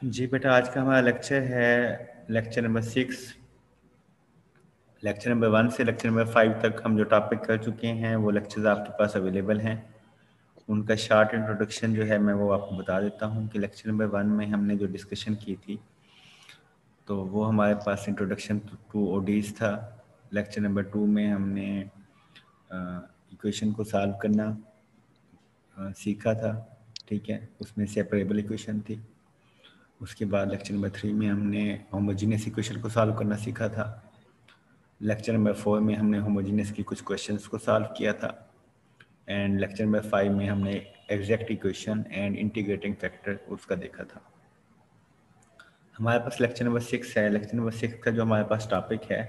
जी बेटा, आज का हमारा लेक्चर है लेक्चर नंबर 6। लेक्चर नंबर 1 से लेक्चर नंबर 5 तक हम जो टॉपिक कर चुके हैं वो लेक्चर्स आपके पास अवेलेबल हैं। उनका शॉर्ट इंट्रोडक्शन जो है मैं वो आपको बता देता हूँ कि लेक्चर नंबर 1 में हमने जो डिस्कशन की थी तो वो हमारे पास इंट्रोडक्शन टू ओडीज था। लेक्चर नंबर 2 में हमने इक्वेशन को सॉल्व करना सीखा था। ठीक है, उसमें सेपरेबल इक्वेशन थी। उसके बाद लेक्चर नंबर 3 में हमने होमोजीनियस इक्वेशन को सॉल्व करना सीखा था। लेक्चर नंबर 4 में हमने होमोजीनियस की कुछ क्वेश्चंस को सॉल्व किया था। एंड लेक्चर नंबर 5 में हमने exact equation and integrating factor उसका देखा था। हमारे पास लेक्चर नंबर 6 है। लेक्चर नंबर 6 का जो हमारे पास टॉपिक है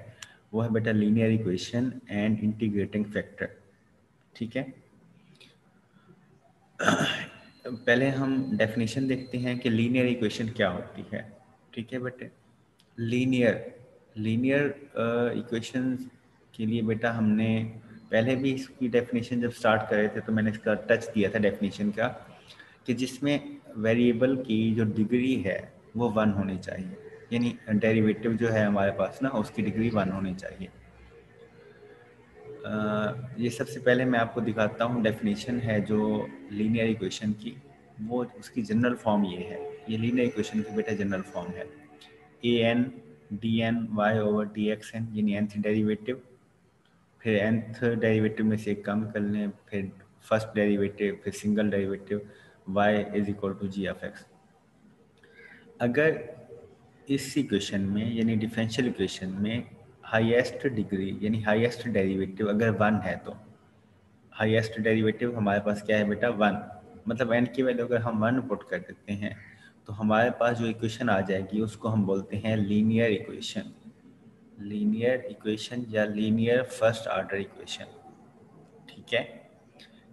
वो है बेटा linear equation and integrating factor. ठीक है, पहले हम डेफिनेशन देखते हैं कि लीनियर इक्वेशन क्या होती है। ठीक है बेटे, लीनियर इक्वेशंस के लिए बेटा हमने पहले भी इसकी डेफिनेशन जब स्टार्ट करे थे तो मैंने इसका टच दिया था डेफिनेशन का कि जिसमें वेरिएबल की जो डिग्री है वो 1 होनी चाहिए, यानी डेरिवेटिव जो है हमारे पास ना उसकी डिग्री 1 होनी चाहिए। ये सबसे पहले मैं आपको दिखाता हूँ डेफिनेशन है जो लीनियर इक्वेशन की, वो उसकी जनरल फॉर्म ये है। ये लीनियर इक्वेशन की बेटा जनरल फॉर्म है A N D N Y over D X N, यानी nth डेरिवेटिव, फिर nth डेरिवेटिव में से एक कम कर लें, फिर फर्स्ट डेरिवेटिव, फिर single derivative y is equal to G of X. अगर इस इक्वेशन में यानी डिफरेंशियल इक्वेशन में हाईएस्ट डिग्री यानी हाईएस्ट डेरिवेटिव अगर 1 है तो हाईएस्ट डेरिवेटिव हमारे पास क्या है बेटा 1, मतलब n की वैल्यू अगर हम 1 पुट कर देते हैं तो हमारे पास जो इक्वेशन आ जाएगी उसको हम बोलते हैं लीनियर इक्वेशन। लीनियर इक्वेशन या लीनियर फर्स्ट ऑर्डर इक्वेशन। ठीक है,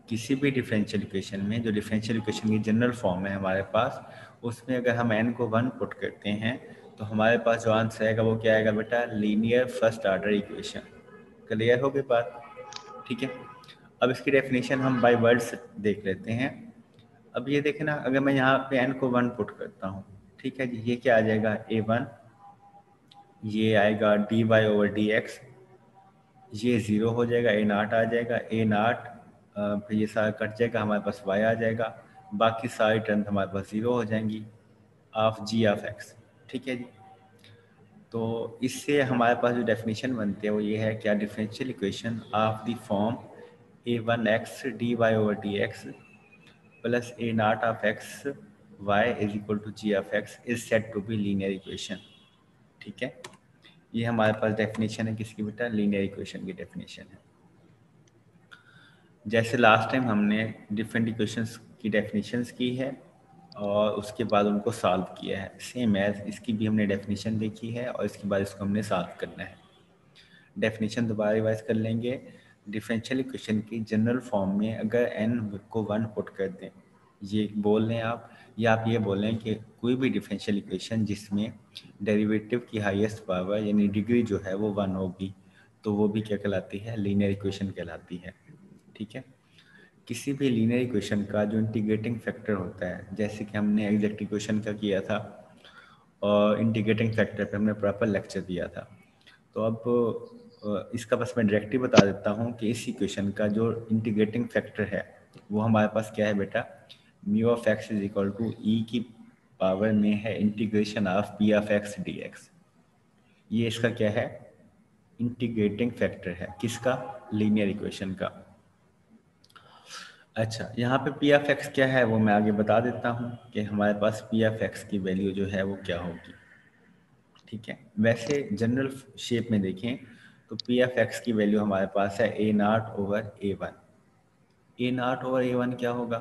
किसी भी डिफरेंशियल इक्वेशन में जो डिफरेंशियल इक्वेशन की जनरल फॉर्म है हमारे पास, उसमें अगर हम n को 1 पुट करते हैं तो हमारे पास जो आंसर आएगा वो क्या आएगा बेटा linear first order equation. Clear हो गई बात? ठीक है, अब इसकी डेफिनेशन हम बाय वर्ड्स देख लेते हैं। अब ये देखें ना, अगर मैं यहाँ पे n को 1 पुट करता हूँ, ठीक है जी, ये क्या आ जाएगा a1, ये आएगा dy ओवर dx, ये 0 हो जाएगा, a नॉट आ जाएगा, a नॉट फिर ये सारा कट जाएगा, हमारे पास y आ जाएगा, बाकी सारी टर्म हमारे पास 0 हो जाएंगी ऑफ g ऑफ x। ठीक है जी, तो इससे हमारे पास जो डेफिनेशन बनती है वो ये है क्या, differential equation of the form a1x dy over dx plus a not of x y is equal to g of x is said to be linear equation. ठीक है, ये हमारे पास डेफिनेशन है किसकी बेटा, लीनियर इक्वेशन की डेफिनेशन है। जैसे लास्ट टाइम हमने डिफरेंट इक्वेशंस की डेफिनेशंस की है और उसके बाद उनको सॉल्व किया है, सेम एज इसकी भी हमने डेफिनेशन देखी है और इसके बाद इसको हमने सॉल्व करना है। डेफिनेशन दोबारा रिवाइज कर लेंगे। डिफरेंशियल इक्वेशन की जनरल फॉर्म में अगर n को 1 पुट कर दें, ये बोल लें आप, या आप ये बोलें कि कोई भी डिफरेंशियल इक्वेशन जिसमें डेरिवेटिव की हाईएस्ट पावर यानी डिग्री जो है वो 1 होगी तो वो भी क्या कहलाती है, लीनियर इक्वेशन कहलाती है। ठीक है, किसी भी लीनियर इक्वेशन का जो इंटीग्रेटिंग फैक्टर होता है, जैसे कि हमने एग्जैक्ट इक्वेशन का किया था और इंटीग्रेटिंग फैक्टर पे हमने प्रॉपर लेक्चर दिया था, तो अब इसका बस मैं डायरेक्टली बता देता हूँ कि इस इक्वेशन का जो इंटीग्रेटिंग फैक्टर है वो हमारे पास क्या है बेटा, mu of X is equal to E की पावर में है integration of P of X D X. ये इसका क्या है, इंटीग्रेटिंग फैक्टर है, किसका, लीनियर इक्वेशन का। अच्छा, यहाँ पे पी ऑफ एक्स क्या है वो मैं आगे बता देता हूँ कि हमारे पास पी ऑफ एक्स की वैल्यू जो है वो क्या होगी। ठीक है, वैसे जनरल शेप में देखें तो पी एफ एक्स की वैल्यू हमारे पास है A not over A one. A not over A one क्या होगा,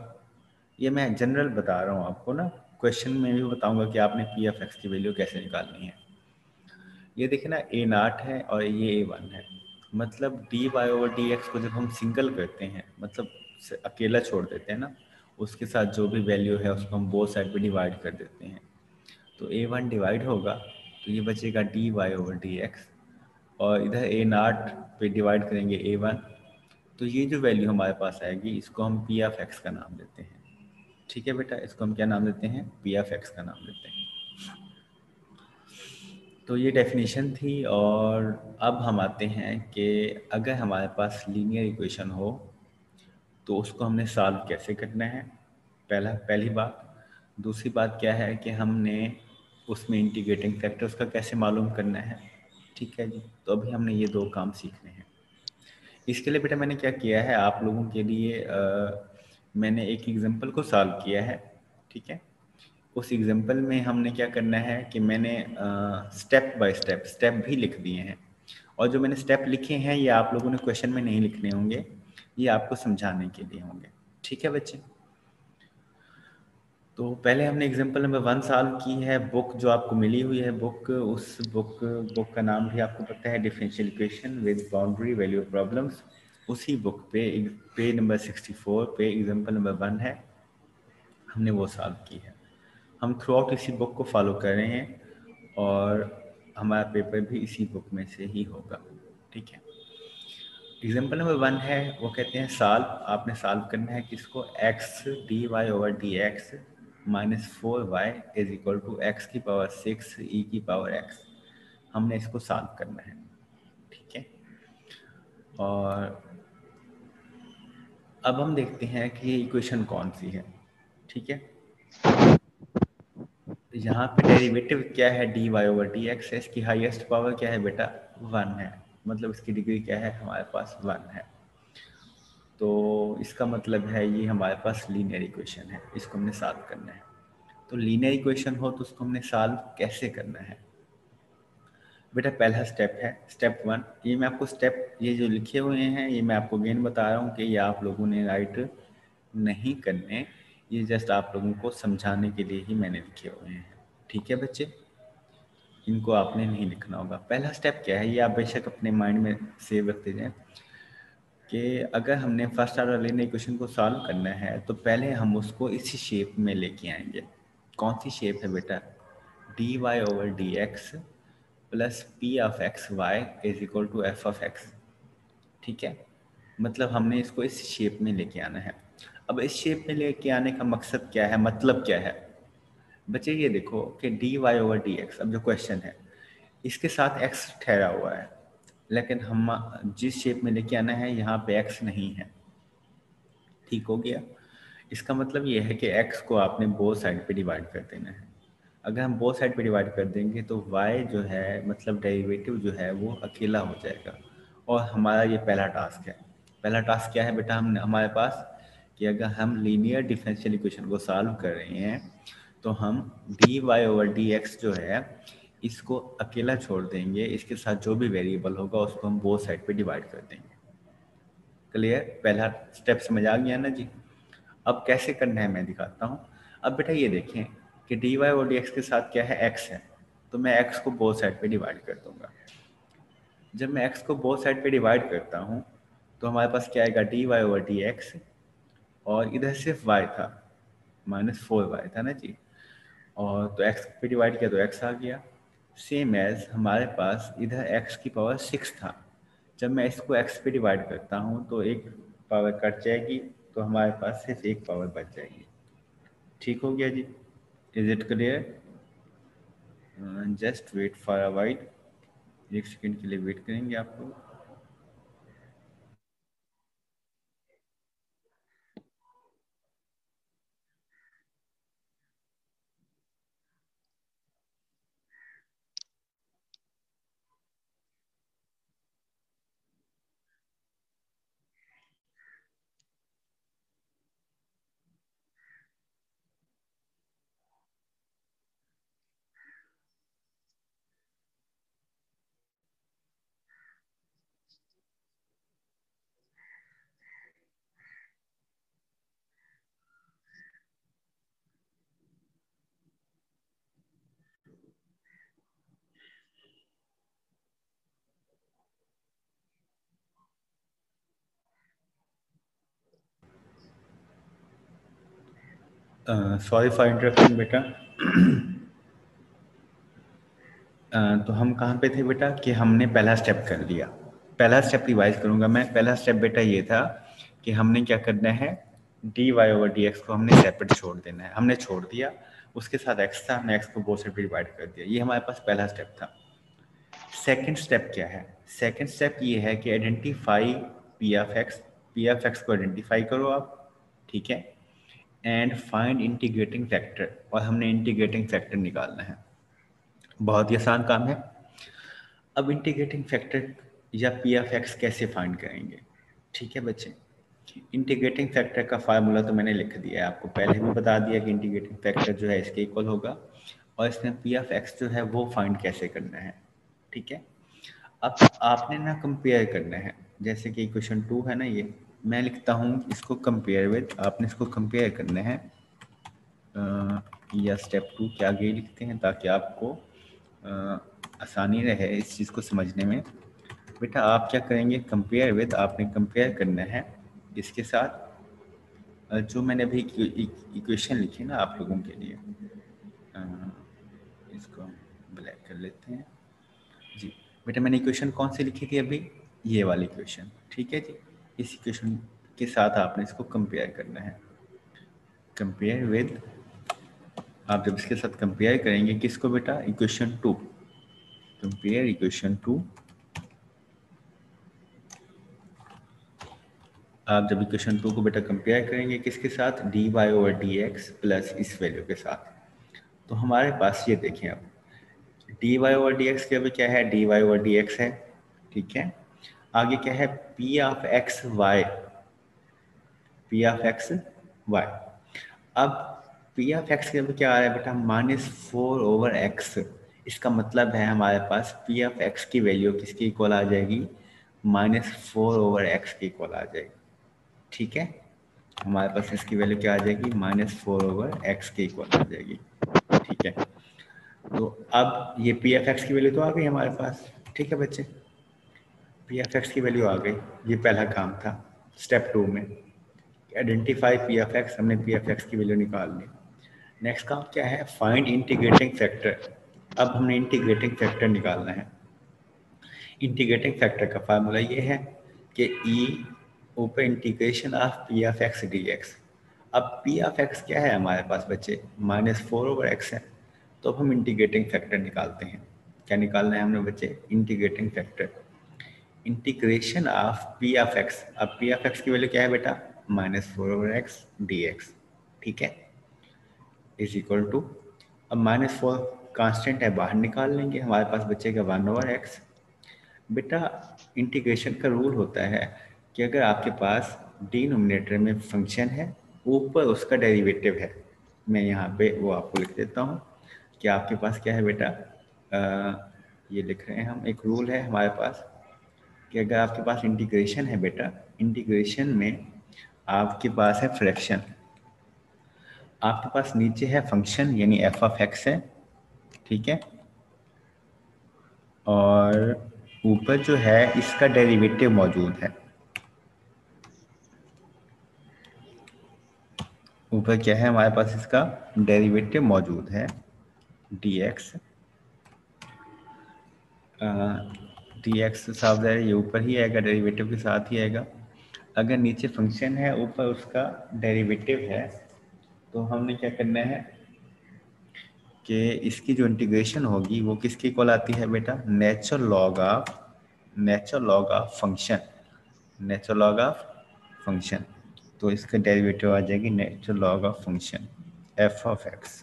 ये मैं जनरल बता रहा हूँ आपको ना, क्वेश्चन में भी बताऊंगा कि आपने पी एफ एक्स की वैल्यू कैसे निकालनी है। ये देखें ना, ए नॉट है और ये ए वन है, मतलब D Y over D X को जब हम सिंगल करते हैं, मतलब अकेला छोड़ देते हैं ना, उसके साथ जो भी वैल्यू है उसको हम बोथ साइड पे डिवाइड कर देते हैं, तो ए वन डिवाइड होगा तो ये बचेगा D Y over D X, और इधर ए नॉट पे डिवाइड करेंगे ए वन, तो ये जो वैल्यू हमारे पास आएगी इसको हम पी ऑफ एक्स का नाम देते हैं। ठीक है बेटा, इसको हम क्या नाम देते हैं, पी ऑफ एक्स का नाम देते हैं। तो ये डेफिनेशन थी। और अब हम आते हैं कि अगर हमारे पास लीनियर इक्वेशन हो तो उसको हमने सॉल्व कैसे करना है, पहली बात। दूसरी बात क्या है कि हमने उसमें इंटीग्रेटिंग फैक्टर्स का कैसे मालूम करना है। ठीक है जी, तो अभी हमने ये 2 काम सीखने हैं। इसके लिए बेटा मैंने क्या किया है आप लोगों के लिए, मैंने एक एग्जांपल को सॉल्व किया है। ठीक है, उस एग्जांपल में हमने क्या करना है कि मैंने स्टेप बाय स्टेप भी लिख दिए हैं। और जो मैंने स्टेप लिखे हैं ये आप लोगों ने क्वेश्चन में नहीं लिखने होंगे, ये आपको समझाने के लिए होंगे। ठीक है बच्चे, तो पहले हमने एग्जांपल नंबर 1 सॉल्व की है। बुक जो आपको मिली हुई है, उस बुक का नाम भी आपको पता है, differential equation with boundary value problems. उसी बुक पे पेज नंबर 64 पे एग्जांपल नंबर 1 है, हमने वो सॉल्व की है। हम थ्रू आउट इसी बुक को फॉलो कर रहे हैं और हमारा पेपर भी इसी बुक में से ही होगा। ठीक है, एग्जाम्पल नंबर 1 है, वो कहते हैं सॉल्व। आपने सॉल्व करना है किसको, X D Y over D X minus 4y is equal to X की पावर 6 ई की पावर x। हमने इसको सॉल्व करना है। ठीक है, और अब हम देखते हैं कि ये इक्वेशन कौन सी है। ठीक है, यहाँ पे डेरिवेटिव क्या है, D Y over D X है। इसकी हाईएस्ट पावर क्या है बेटा, 1 है, मतलब इसकी डिग्री क्या है, हमारे पास 1 है। तो इसका मतलब है ये हमारे पास लीनियर इक्वेशन है, इसको हमने सॉल्व करना है। तो लीनियर इक्वेशन हो तो उसको हमने सॉल्व कैसे करना है बेटा, पहला स्टेप है स्टेप 1। ये मैं आपको स्टेप, ये जो लिखे हुए हैं ये मैं आपको अगेन बता रहा हूँ कि ये आप लोगों ने राइट नहीं करने, ये जस्ट आप लोगों को समझाने के लिए ही मैंने लिखे हुए हैं। ठीक है बच्चे, इनको आपने नहीं लिखना होगा। पहला स्टेप क्या है ये आप बेशक अपने माइंड में सेव रखते जाएं कि अगर हमने फर्स्ट ऑर्डर लीनियर इक्वेशन को सॉल्व करना है तो पहले हम उसको इसी शेप में लेके आएंगे। कौन सी शेप है बेटा, D Y over D X plus P of X Y is equal to F of X. ठीक है, मतलब हमने इसको इस शेप में लेके आना है। अब इस शेप में लेके आने का मकसद क्या है, मतलब क्या है बच्चे, ये देखो कि D Y over D X, अब जो क्वेश्चन है इसके साथ एक्स ठहरा हुआ है, लेकिन हम जिस शेप में लेके आना है यहाँ पे एक्स नहीं है। ठीक हो गया, इसका मतलब ये है कि x को आपने बोथ साइड पे डिवाइड कर देना है। अगर हम बोथ साइड पे डिवाइड कर देंगे तो y जो है मतलब डेरिवेटिव जो है वो अकेला हो जाएगा। और हमारा ये पहला टास्क है। पहला टास्क क्या है बेटा, हमारे पास कि अगर हम लीनियर डिफरेंशियल इक्वेशन को सॉल्व कर रहे हैं तो हम D Y over D X जो है इसको अकेला छोड़ देंगे, इसके साथ जो भी वेरिएबल होगा उसको हम बोथ साइड पे डिवाइड कर देंगे। क्लियर, पहला स्टेप समझ आ गया ना जी। अब कैसे करना है मैं दिखाता हूँ। अब बेटा ये देखें कि डी वाई और डी एक्स के साथ क्या है, एक्स है, तो मैं एक्स को बोथ साइड पे डिवाइड कर दूंगा। जब मैं एक्स को बोथ साइड पे डिवाइड करता हूँ तो हमारे पास क्या आएगा, D Y over D X, और इधर सिर्फ वाई था, -4y था ना जी, और तो एक्स पे डिवाइड किया तो एक्स आ गया। सेम एज हमारे पास इधर एक्स की पावर 6 था, जब मैं इसको एक्स पे डिवाइड करता हूँ तो एक पावर कट जाएगी, तो हमारे पास सिर्फ एक पावर बच जाएगी। ठीक हो गया जी, is it clear. Just wait for a while, 1 second के लिए वेट करेंगे आप लोग। सॉरी फॉर इंटरप्शन बेटा। तो हम कहाँ पे थे बेटा कि हमने पहला स्टेप कर लिया। पहला स्टेप रिवाइज करूंगा मैं। पहला स्टेप बेटा ये था कि हमने क्या करना है, D Y over D X को हमने सेपरेट छोड़ देना है। हमने छोड़ दिया, उसके साथ एक्स था, हमने एक्स को बोथ साइड पे डिवाइड कर दिया। ये हमारे पास पहला स्टेप था। सेकंड स्टेप क्या है? सेकंड स्टेप ये है कि identify P of x. P of x को आइडेंटिफाई करो आप, ठीक है, एंड फाइंड इंटीग्रेटिंग फैक्टर, और हमने इंटीग्रेटिंग फैक्टर निकालना है। बहुत ही आसान काम है। अब इंटीग्रेटिंग फैक्टर या पी ऑफ एक्स कैसे फाइंड करेंगे? ठीक है बच्चे, इंटीग्रेटिंग फैक्टर का फार्मूला तो मैंने लिख दिया है, आपको पहले भी बता दिया कि इंटीग्रेटिंग फैक्टर जो है इसके इक्वल होगा, और इसमें पी ऑफ एक्स जो है वो फाइंड कैसे करना है, ठीक है। अब आपने ना कंपेयर करना है, जैसे कि क्वेश्चन 2 है ना, ये मैं लिखता हूँ इसको कंपेयर विद, आपने इसको कंपेयर करना है, या स्टेप 2 के आगे ही लिखते हैं ताकि आपको आसानी रहे इस चीज़ को समझने में। बेटा आप क्या करेंगे, कंपेयर विद, आपने कंपेयर करना है इसके साथ जो मैंने अभी इक्वेशन लिखी ना आप लोगों के लिए, इसको ब्लैक कर लेते हैं जी। बेटा मैंने इक्वेशन कौन सी लिखी थी अभी? ये वाली इक्वेशन, ठीक है जी। इस इक्वेशन के साथ आपने इसको कंपेयर करना है। कंपेयर विद, आप जब इसके साथ कंपेयर करेंगे किसको बेटा? इक्वेशन 2। कंपेयर इक्वेशन 2, आप जब इक्वेशन 2 को बेटा कंपेयर करेंगे किसके साथ? D Y over D X plus इस वैल्यू के साथ, तो हमारे पास ये देखें अब D Y over D X के अभी क्या है? D Y over D X है, ठीक है। आगे क्या है? P of X Y, P of X Y. अब पी ऑफ एक्स के अभी क्या आ रहा है बेटा? -4/x। इसका मतलब है हमारे पास पी ऑफ एक्स की वैल्यू किसकी इक्वल आ जाएगी? -4/x की इक्वल आ जाएगी, ठीक है। हमारे पास इसकी वैल्यू क्या आ जाएगी? -4/x के इक्वल आ जाएगी, ठीक है। तो अब ये पी एफ एक्स की वैल्यू तो आ गई हमारे पास, ठीक है बच्चे, पी एफ एक्स की वैल्यू आ गई। ये पहला काम था स्टेप 2 में, आइडेंटिफाई पी एफ एक्स, हमने पी एफ एक्स की वैल्यू निकाल ली। नेक्स्ट काम क्या है? Find integrating factor. अब हमने इंटीग्रेटिंग फैक्टर निकालना है। इंटीग्रेटिंग फैक्टर का फार्मूला ये है कि ई ऊपर integration of P of X D X. अब पी ऑफ एक्स क्या है हमारे पास बच्चे? -4/x है, तो अब हम इंटीग्रेटिंग फैक्टर निकालते हैं। क्या निकालना है हमने बच्चे? Integrating factor. Integration of P of x, अब पी ऑफ एक्स की वैल्यू क्या है बेटा? -4/x dx, ठीक है, इज इक्वल टू, अब -4 कांस्टेंट है, बाहर निकाल लेंगे, हमारे पास बचेगा 1/x। बेटा इंटीग्रेशन का रूल होता है कि अगर आपके पास डिनोमिनेटर में फंक्शन है, ऊपर उसका डेरिवेटिव है, मैं यहाँ पे वो आपको लिख देता हूँ कि आपके पास क्या है बेटा, ये लिख रहे हैं हम, एक रूल है हमारे पास कि अगर आपके पास इंटीग्रेशन है बेटा, इंटीग्रेशन में आपके पास है फ्रैक्शन, आपके पास नीचे है फंक्शन यानी एफ ऑफ एक्स है, ठीक है, और ऊपर जो है इसका डेरिवेटिव मौजूद है। ऊपर क्या है हमारे पास? इसका डेरिवेटिव मौजूद है dx, dx साफ है, ये ऊपर ही आएगा, डेरिवेटिव के साथ ही आएगा। अगर नीचे फंक्शन है, ऊपर उसका डेरिवेटिव है, तो हमने क्या करना है कि इसकी जो इंटीग्रेशन होगी वो किसकी इक्वल आती है बेटा? Natural log of function, natural log of function. तो इसका डेरिवेटिव आ जाएगी natural log of function F of x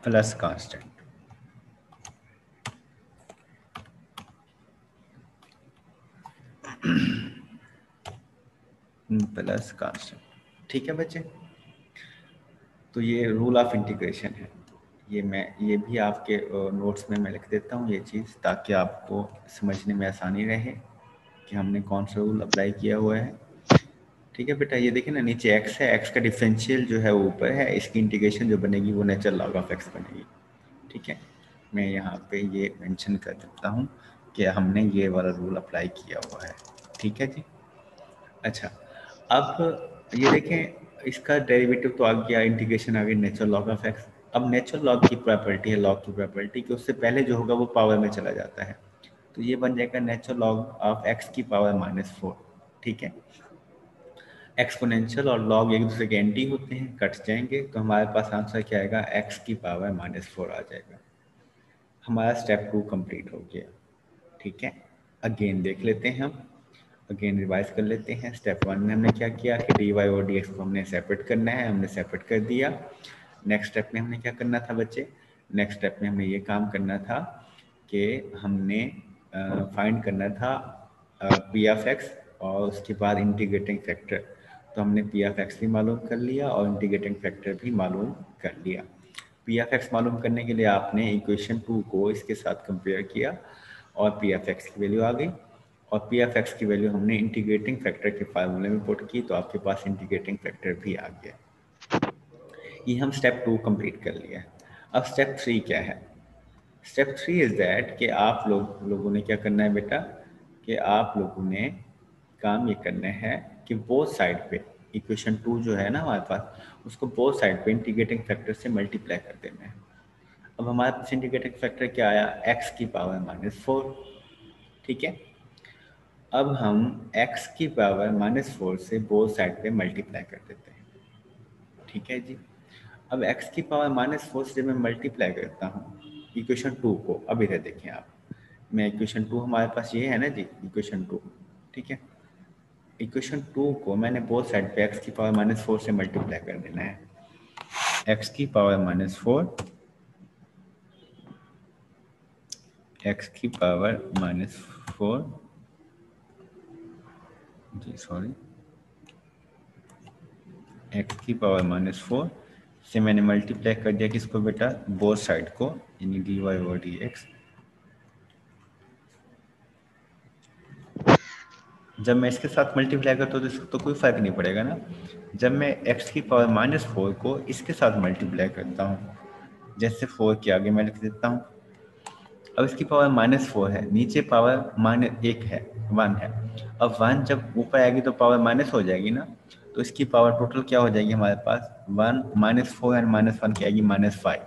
plus constant, plus constant, ठीक है बच्चे। तो ये रूल ऑफ इंटीग्रेशन है, ये भी आपके नोट्स में मैं लिख देता हूँ ये चीज़, ताकि आपको समझने में आसानी रहे कि हमने कौन सा रूल अप्लाई किया हुआ है, ठीक है बेटा। ये देखिए ना, नीचे x है, x का डिफरेंशियल जो है वो ऊपर है, इसकी इंटीग्रेशन जो बनेगी वो नेचुरल लॉग ऑफ x बनेगी, ठीक है। मैं यहाँ पे ये मेंशन कर देता हूँ कि हमने ये वाला रूल अप्लाई किया हुआ है, ठीक है जी। अच्छा, अब ये देखें, इसका डेरिवेटिव तो आ गया, इंटीग्रेशन आ गई नेचुरल लॉग ऑफ एक्स। अब नेचुरल लॉग की प्रॉपर्टी है, लॉग की प्रॉपर्टी कि उससे पहले जो होगा वो पावर में चला जाता है, तो ये बन जाएगा नेचुरल लॉग ऑफ एक्स की पावर -4, ठीक है। एक्सपोनेंशियल और लॉग एक दूसरे के एंटी होते हैं, कट जाएंगे, तो हमारे पास आंसर क्या आएगा, एक्स की पावर -4 आ जाएगा। हमारा स्टेप 2 कंप्लीट हो गया। ठीक है, अगेन देख लेते हैं हम, अगेन रिवाइज कर लेते हैं। स्टेप 1 में हमने क्या किया कि dy और dx को हमने सेपरेट करना है, हमने सेपरेट कर दिया। नेक्स्ट स्टेप में हमने क्या करना था बच्चे, नेक्स्ट स्टेप में हमने ये काम करना था कि हमने फाइंड करना था पी ऑफ एक्स और उसके बाद इंटीग्रेटिंग फैक्टर। तो हमने पी ऑफ एक्स भी मालूम कर लिया और इंटीग्रेटिंग फैक्टर भी मालूम कर लिया। पी ऑफ एक्स मालूम करने के लिए आपने इक्वेशन 2 को इसके साथ कंपेयर किया और पी ऑफ एक्स की वैल्यू आ गई, और पी ऑफ एक्स की वैल्यू हमने इंटीग्रेटिंग फैक्टर के फार्मूले में पुट की, तो आपके पास इंटीग्रेटिंग फैक्टर भी आ गया। ये हम स्टेप 2 कंप्लीट कर लिया है। अब स्टेप 3 क्या है, स्टेप 3 इज दैट कि आप लोगों ने क्या करना है बेटा, कि आप लोगों ने काम ये करना है कि बोथ साइड पे इक्वेशन 2 जो है ना हमारे पास, उसको बोथ साइड पे इंटीग्रेटिंग फैक्टर से मल्टीप्लाई कर देना है। अब हमारे पास इंटीग्रेटिंग फैक्टर क्या आया, x की पावर -4। ठीक है, अब हम x की पावर -4 से बोथ साइड पे मल्टीप्लाई कर देते हैं। ठीक है जी, अब x की पावर -4 से मैं मल्टीप्लाई करता हूँ इक्वेशन 2 को। अब इधर देखें आप, मैं इक्वेशन 2 हमारे पास ये है ना जी, इक्वेशन 2। ठीक है, इक्वेशन 2 को मैंने बोथ साइड पे x की पावर -4 से मल्टीप्लाई कर देना है। x की पावर -4, x की पावर -4 जी सॉरी, x की पावर -4 से मैंने मल्टीप्लाई कर दिया किसको बेटा, बोथ साइड को, यानी dy और dx। जब मैं इसके साथ मल्टीप्लाई करता हूँ तो इसको तो कोई फर्क नहीं पड़ेगा ना। जब मैं x की पावर -4 को इसके साथ मल्टीप्लाई करता हूँ, जैसे 4 के आगे मैं लिख देता हूँ, अब इसकी पावर -4 है, नीचे पावर -1 है, 1 है। अब 1 जब ऊपर आएगी तो पावर माइनस हो जाएगी ना, तो इसकी पावर टोटल क्या हो जाएगी हमारे पास, 1 -4 एंड -1 की आएगी -5।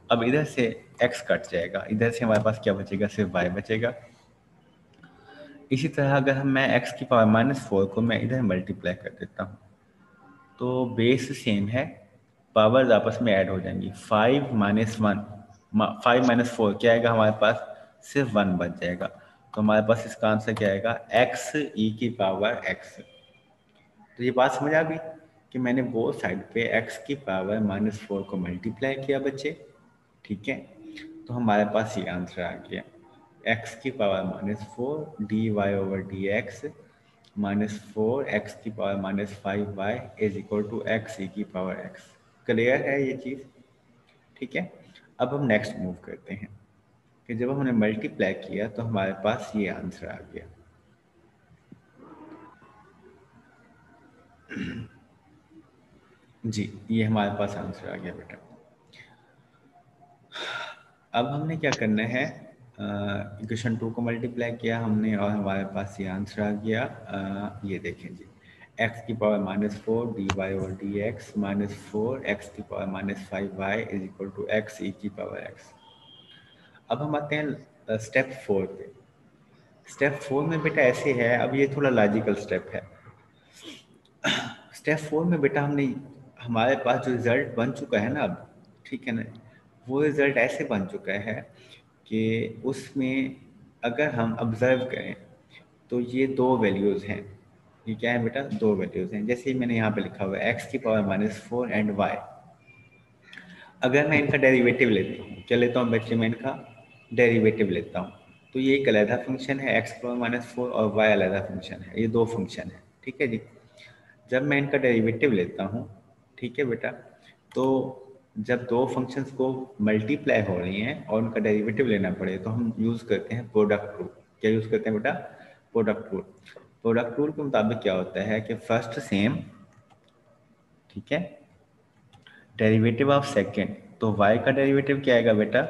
अब इधर से x कट जाएगा, इधर से हमारे पास क्या बचेगा, सिर्फ y बचेगा। इसी तरह अगर मैं x की पावर -4 को मैं इधर मल्टीप्लाई कर देता हूँ, तो बेस सेम है, पावर्स आपस में ऐड हो जाएंगी। 5 -4 क्या आएगा हमारे पास, सिर्फ 1 बच जाएगा। तो हमारे पास इसका आंसर क्या आएगा, x e की पावर x। तो ये बात समझ आ गई कि मैंने बोथ साइड पे x की पावर -4 को मल्टीप्लाई किया बच्चे। ठीक है, तो हमारे पास ये आंसर आ गया, x की पावर -4 dy/dx -4 x की power -5y is equal to x e की पावर x। क्लियर है ये चीज़? ठीक है, अब हम नेक्स्ट मूव करते हैं कि जब हमने मल्टीप्लाई किया तो हमारे पास ये आंसर आ गया। जी, ये हमारे पास आंसर आ गया बेटा। अब हमने क्या करना है, इक्वेशन 2 को मल्टीप्लाई किया हमने और हमारे पास ये आंसर आ गया। ये देखें जी, x की पावर -4 dy/dx -4 x की power -5y is equal to x e की पावर x। अब हम आते हैं स्टेप 4 पे। स्टेप 4 में बेटा ऐसे है, अब ये थोड़ा लॉजिकल स्टेप है। स्टेप 4 में बेटा हमने, हमारे पास जो रिजल्ट बन चुका है ना अब, ठीक है ना, वो रिजल्ट ऐसे बन चुका है कि उसमें अगर हम ऑब्जर्व करें तो ये दो वैल्यूज़ हैं। ये क्या है बेटा, दो वैल्यूज़ हैं, जैसे ही मैंने यहाँ पे लिखा हुआ है x की पावर -4 एंड y। अगर मैं इनका डेरिवेटिव लेता हूँ, क्या लेता हूँ बच्चे, मैं इनका डेरिवेटिव लेता हूँ, तो ये एक अलग फंक्शन है x की पावर -4 और y अलग फंक्शन है, ये दो फंक्शन है। ठीक है जी, जब मैं इनका डेरिवेटिव लेता हूँ, ठीक है बेटा, तो जब दो फंक्शंस को मल्टीप्लाई हो रही हैं और उनका डेरिवेटिव लेना पड़े तो हम यूज़ करते हैं प्रोडक्ट रूल। क्या यूज़ करते हैं बेटा, प्रोडक्ट रूल। प्रोडक्ट रूल के मुताबिक क्या होता है कि फर्स्ट सेम, ठीक है, डेरिवेटिव ऑफ सेकेंड, तो y का डेरिवेटिव क्या आएगा बेटा,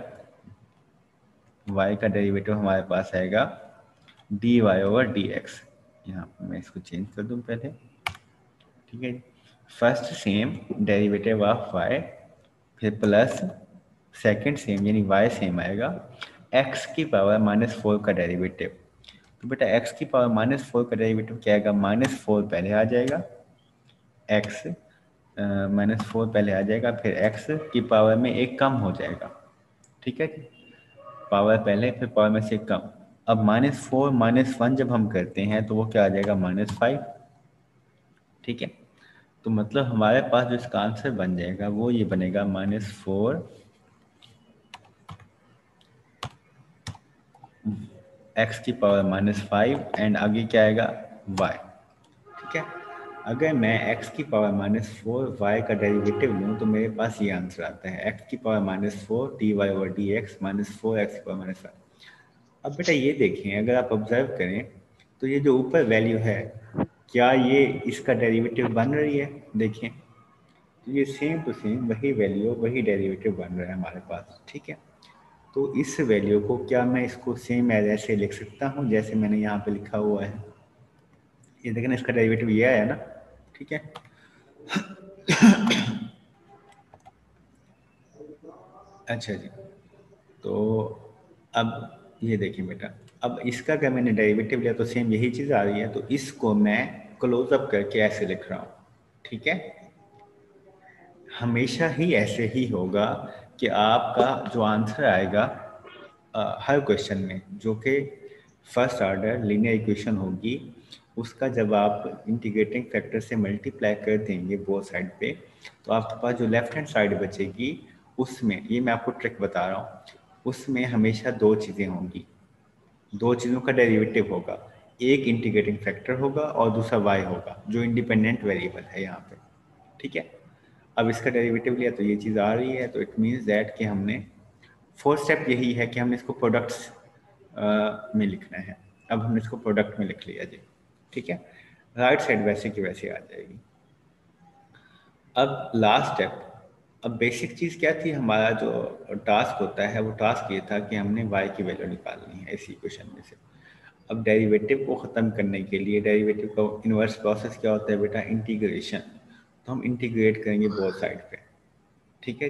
y का डेरिवेटिव हमारे पास आएगा dy/dx। यहाँ मैं इसको चेंज कर दूँ पहले। ठीक है, first sem derivative of y, फिर प्लस सेकंड सेम यानी y सेम आएगा x की पावर -4 का डेरिवेटिव। तो बेटा x की पावर -4 का डेरिवेटिव क्या आएगा, -4 पहले आ जाएगा, एक्स -4 पहले आ जाएगा, फिर एक्स की पावर में एक कम हो जाएगा, ठीक है जी। पावर पहले फिर पावर में से एक कम। अब -4 -1 जब हम करते हैं तो वो क्या आ जाएगा, -5, ठीक है। तो मतलब हमारे पास जो इसका आंसर बन जाएगा वो ये बनेगा -4 x की पावर -5 एंड आगे क्या आएगा y, ठीक है। अगर मैं x की पावर -4 y का डेरिवेटिव लूँ तो मेरे पास ये आंसर आता है x की पावर -4 dy/dx -4 x की पावर -5। अब बेटा ये देखें, अगर आप ऑब्जर्व करें तो ये जो ऊपर वैल्यू है क्या ये इसका डेरिवेटिव बन रही है, देखें तो ये सेम टू सेम वही वैल्यू वही डेरिवेटिव बन रहा है हमारे पास, ठीक है। तो इस वैल्यू को क्या मैं इसको सेम एज ऐसे लिख सकता हूँ जैसे मैंने यहाँ पे लिखा हुआ है, ये देखें ना इसका डेरिवेटिव ये आया ना, ठीक है। अच्छा जी, तो अब ये देखिए बेटा, अब इसका अगर मैंने डेरिवेटिव लिया तो सेम यही चीज़ आ रही है, तो इसको मैं क्लोजअप करके ऐसे लिख रहा हूँ, ठीक है। हमेशा ही ऐसे ही होगा कि आपका जो आंसर आएगा हर क्वेश्चन में, जो कि फर्स्ट ऑर्डर लीनियर इक्वेशन होगी, उसका जब आप इंटीग्रेटिंग फैक्टर से मल्टीप्लाई कर देंगे बोथ साइड पे, तो आपके पास जो लेफ्ट हैंड साइड बचेगी उसमें, ये मैं आपको ट्रिक बता रहा हूँ, उसमें हमेशा दो चीज़ें होंगी, दो चीज़ों का डेरिवेटिव होगा, एक इंटीग्रेटिंग फैक्टर होगा और दूसरा y होगा जो इंडिपेंडेंट वेरिएबल है यहाँ पे, ठीक है। अब इसका डेरिवेटिव लिया तो ये चीज़ आ रही है, तो इट मीन्स दैट कि हमने फोर्थ स्टेप यही है कि हमने इसको प्रोडक्ट्स में लिखना है। अब हमने इसको प्रोडक्ट में लिख लिया जी, ठीक है। राइट साइड वैसे की वैसे आ जाएगी। अब लास्ट स्टेप, अब बेसिक चीज़ क्या थी, हमारा जो टास्क होता है वो टास्क ये था कि हमने y की वैल्यू निकालनी है इसी इक्वेशन में से। अब डेरिवेटिव को ख़त्म करने के लिए डेरिवेटिव का इन्वर्स प्रोसेस क्या होता है बेटा, इंटीग्रेशन। तो हम इंटीग्रेट करेंगे बोथ साइड पे, ठीक है।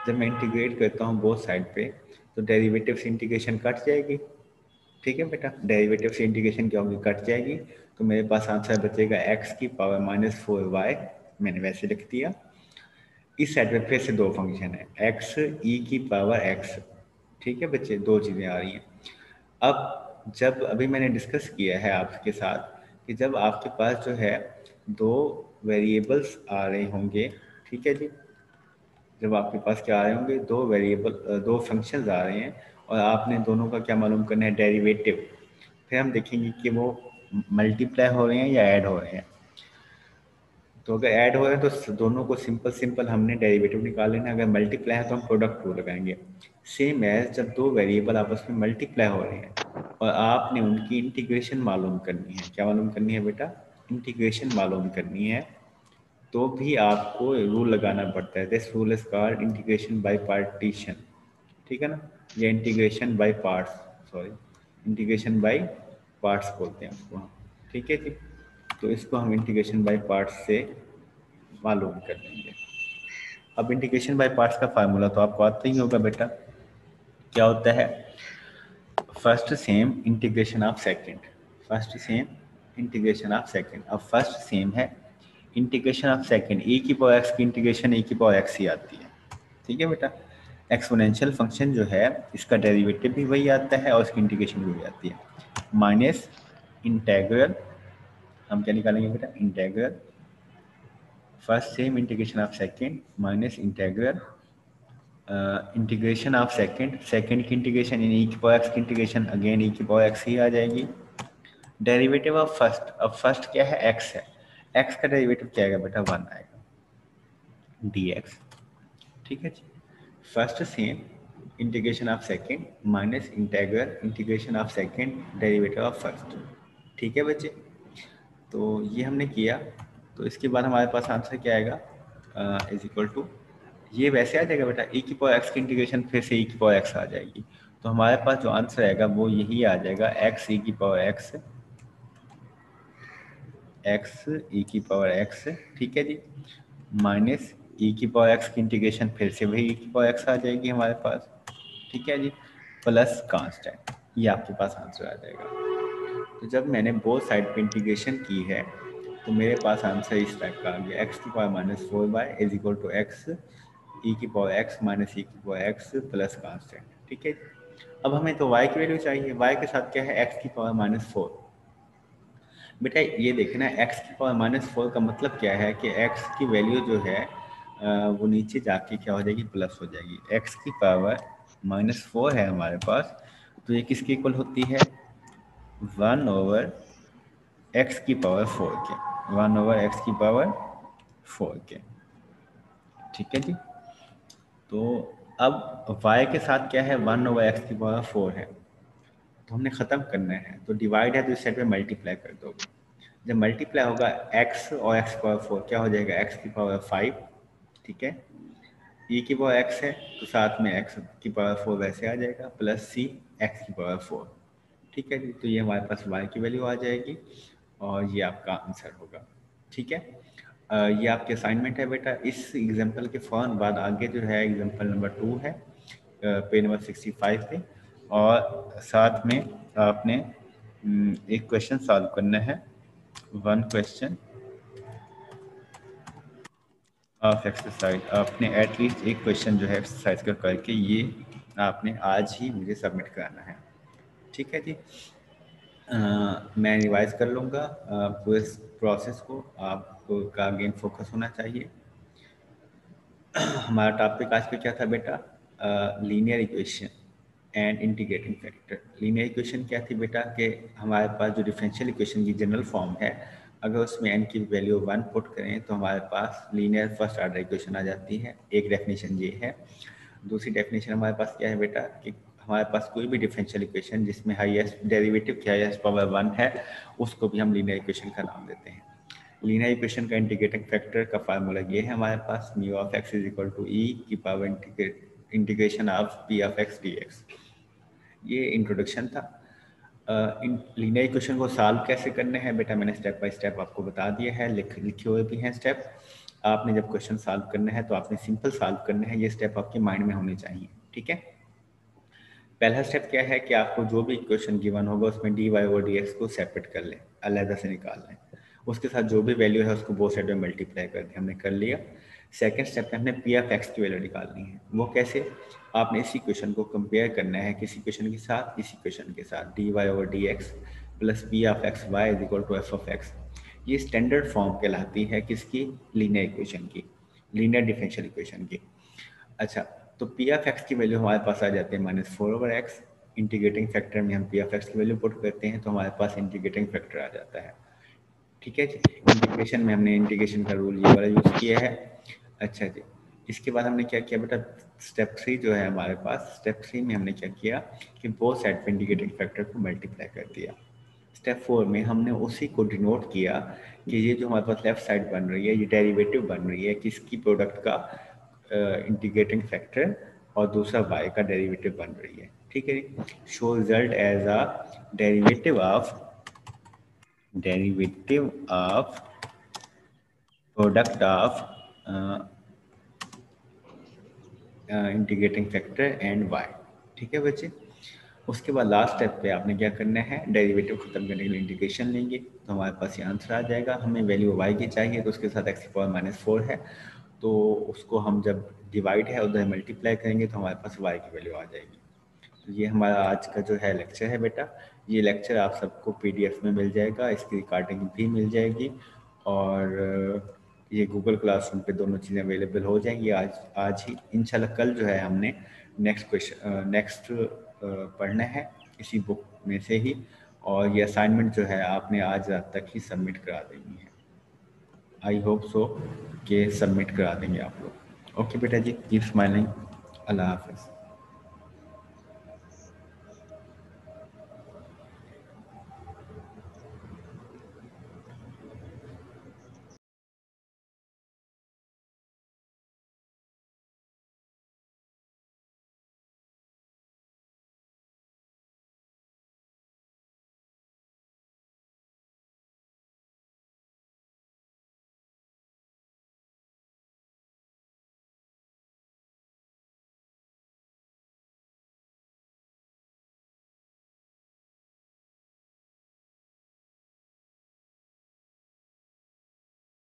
जब मैं इंटीग्रेट करता हूँ बोथ साइड पे तो डेरिवेटिव से इंटीग्रेशन कट जाएगी, ठीक है बेटा। डेरिवेटिव से इंटीग्रेशन क्या होगी, कट जाएगी, तो मेरे पास आंसर बचेगा x की पावर -4y, मैंने वैसे लिख दिया। इस साइड पे फिर से दो फंक्शन है x e की पावर x, ठीक है बच्चे, दो चीज़ें आ रही हैं। अब जब अभी मैंने डिस्कस किया है आपके साथ कि जब आपके पास जो है दो वेरिएबल्स आ रहे होंगे, ठीक है जी, जब आपके पास क्या आ रहे होंगे, दो वेरिएबल दो फंक्शंस आ रहे हैं और आपने दोनों का क्या मालूम करना है, डेरिवेटिव। फिर हम देखेंगे कि वो मल्टीप्लाई हो रहे हैं या ऐड हो रहे हैं। तो अगर ऐड हो रहे हैं तो दोनों को सिंपल सिंपल हमने डेरिवेटिव निकाल लेना है, अगर मल्टीप्लाई है तो हम प्रोडक्ट रूल लगाएंगे। सेम एज जब दो वेरिएबल आपस में मल्टीप्लाई हो रहे हैं और आपने उनकी इंटीग्रेशन मालूम करनी है, क्या मालूम करनी है बेटा, इंटीग्रेशन मालूम करनी है, तो भी आपको रूल लगाना पड़ता है। This rule is called integration by partition, ठीक है ना, या integration by parts, sorry integration by parts बोलते हैं उसको हम, ठीक है जी। तो इसको हम इंटीग्रेशन बाय पार्ट्स से मालूम कर लेंगे। अब इंटीग्रेशन बाय पार्ट्स का फार्मूला तो आपको आता ही होगा बेटा, क्या होता है, first same integration of second, first same integration of second. अब फर्स्ट सेम है इंटीग्रेशन ऑफ सेकंड, e की पावर x की इंटीग्रेशन e की पावर x ही आती है, ठीक है बेटा। एक्सपोनेंशियल फंक्शन जो है इसका डेरिवेटिव भी वही आता है और इसकी इंटीग्रेशन भी वही आती है, माइनस इंटेग्रल, हम क्या निकालेंगे बेटा, integral first same integration of second minus integral integration of second, second की इंटीग्रेशन इन e की पावर x की इंटीग्रेशन अगेन e की पावर x ही आ जाएगी। डेरिवेटिव ऑफ फर्स्ट, अब फर्स्ट क्या है, x है, x का डेरिवेटिव क्या आएगा बेटा, 1 आएगा dx, ठीक है जी। First same integration of second minus integral integration of second derivative of first, ठीक है बच्चे। तो ये हमने किया, तो इसके बाद हमारे पास आंसर क्या आएगा, इज इक्वल टू, ये वैसे आ जाएगा बेटा, e की पावर x की इंटीग्रेशन फिर से e की पावर x आ जाएगी, तो हमारे पास जो आंसर आएगा वो यही आ जाएगा, x e की पावर x, x e की पावर x, ठीक है जी, माइनस e की पावर x की इंटीग्रेशन फिर से वही e की पावर x आ जाएगी हमारे पास, ठीक है जी, प्लस कांस्टेंट, ये आपके पास आंसर आ जाएगा। तो जब मैंने बोथ साइड पे इंटीग्रेशन की है तो मेरे पास आंसर इस टाइप का आ गया, एक्स की power minus 4y is equal to X E की पावर एक्स माइनस ई की पावर एक्स प्लस कांस्टेंट। ठीक है, अब हमें तो y की वैल्यू चाहिए, y के साथ क्या है, x की पावर माइनस 4। बेटा ये देखना, x की पावर माइनस 4 का मतलब क्या है कि x की वैल्यू जो है वो नीचे जाके क्या हो जाएगी, प्लस हो जाएगी। x की पावर माइनस 4 है हमारे पास, तो ये किसके इक्वल होती है, 1 ओवर x की पावर 4 के, 1 ओवर x की पावर 4 के। ठीक है जी, तो अब y के साथ क्या है, 1 ओवर x की पावर 4 है, तो हमने ख़त्म करना है, तो डिवाइड है तो इस साइड पे मल्टीप्लाई कर दोगे। जब मल्टीप्लाई होगा x और x पावर 4 क्या हो जाएगा, x की पावर 5। ठीक है, e की पावर x है तो साथ में x की पावर 4 वैसे आ जाएगा, प्लस c x की पावर 4। ठीक है जी, तो ये हमारे पास y की वैल्यू आ जाएगी और ये आपका आंसर होगा। ठीक है, ये आपके असाइनमेंट है बेटा। इस एग्जाम्पल के फ़ौरन बाद आगे जो है एग्जाम्पल नंबर 2 है, पेज नंबर 65 पे, और साथ में आपने एक क्वेश्चन सॉल्व करना है, वन क्वेश्चन ऑफ एक्सरसाइज। आपने एटलीस्ट एक क्वेश्चन जो है एक्सरसाइज का करके ये आपने आज ही मुझे सबमिट कराना है। ठीक है जी, मैं रिवाइज कर लूँगा पूरे प्रोसेस को, आपको का अगेन फोकस होना चाहिए। हमारा टॉपिक आज पे क्या था बेटा, linear equation and integrating factor. Linear equation क्या थी बेटा, कि हमारे पास जो डिफरेंशियल इक्वेशन की जनरल फॉर्म है, अगर उसमें n की वैल्यू 1 पुट करें तो हमारे पास लीनियर फर्स्ट ऑर्डर इक्वेशन आ जाती है। एक डेफिनेशन ये है। दूसरी डेफिनेशन हमारे पास क्या है बेटा, कि हमारे पास कोई भी डिफरेंशियल इक्वेशन जिसमें हाईएस्ट डेरिवेटिव की हाईएस्ट पावर 1 है, उसको भी हम लीनियर इक्वेशन का नाम देते हैं। लीनियर इक्वेशन का इंटीग्रेटिंग फैक्टर का फार्मूला ये है हमारे पास, mu of X is equal to E की power integration of P of X D X. ये इंट्रोडक्शन था। इन लीनियर इक्वेशन को सॉल्व कैसे करने हैं बेटा, मैंने स्टेप बाय स्टेप आपको बता दिया है, लिखे हुए भी हैं स्टेप। आपने जब क्वेश्चन सॉल्व करना है तो आपने सिंपल सॉल्व करना है, ये स्टेप आपके माइंड में होने चाहिए। ठीक है, पहला स्टेप क्या है कि आपको जो भी इक्वेशन गिवन होगा उसमें डी वाई और डी एक्स को सेपरेट कर लें, अलग से निकाल लें, उसके साथ जो भी वैल्यू है उसको बोथ साइड में मल्टीप्लाई कर दें, हमने कर लिया। सेकंड स्टेप में हमने पी ऑफ एक्स की वैल्यू निकालनी है। वो कैसे, आपने इस इक्वेशन को कंपेयर करना है किसी इक्वेशन के साथ, इस इक्वेशन के साथ, D Y over D X plus P of X Y is equal to F of X. ये स्टैंडर्ड फॉर्म कहलाती है किसकी, लीनियर इक्वेशन की, लीनियर डिफरेंशियल इक्वेशन की। अच्छा, तो पी ऑफ एक्स की वैल्यू हमारे पास आ जाती है minus 4 over X. Integrating factor में हम पी ऑफ एक्स की वैल्यू पुट करते हैं तो हमारे पास इंटीग्रेटिंग फैक्टर आ जाता है। ठीक है जी, इंटीग्रेशन में हमने इंटीग्रेशन का रूल ये वाला यूज़ किया है। अच्छा जी, इसके बाद हमने क्या किया बेटा, स्टेप 3 जो है हमारे पास, स्टेप 3 में हमने क्या किया कि बोथ साइड पे इंटीग्रेटिंग फैक्टर को मल्टीप्लाई कर दिया। स्टेप 4 में हमने उसी को डिनोट किया कि ये जो हमारे पास लेफ्ट साइड बन रही है, ये डेरिवेटिव बन रही है किसकी, प्रोडक्ट का इंटीग्रेटिंग फैक्टर, और दूसरा y का डेरिवेटिव बन रही है। ठीक है, show result as a derivative of product of integrating factor and y। ठीक है बच्चे, उसके बाद लास्ट स्टेप पे आपने क्या करना है, डेरिवेटिव खत्म करने के लिए इंटीग्रेशन लेंगे तो हमारे पास ये आंसर आ जाएगा। हमें वैल्यू y की चाहिए तो उसके साथ x की पावर माइनस 4 है, तो उसको हम जब डिवाइड है उधर मल्टीप्लाई करेंगे तो हमारे पास y की वैल्यू आ जाएगी। तो ये हमारा आज का जो है लेक्चर है बेटा। ये लेक्चर आप सबको PDF में मिल जाएगा, इसकी रिकॉर्डिंग भी मिल जाएगी, और ये गूगल क्लासरूम पे दोनों चीज़ें अवेलेबल हो जाएंगी आज ही। इंशाल्लाह कल जो है हमने नेक्स्ट पढ़ना है इसी बुक में से ही, और ये असाइनमेंट जो है आपने आज रात तक ही सबमिट करा देनी है। आई होप सो कि सबमिट करा देंगे आप लोग। ओके बेटा जी, कीप स्माइलिंग। अल्लाह हाफ़िज़।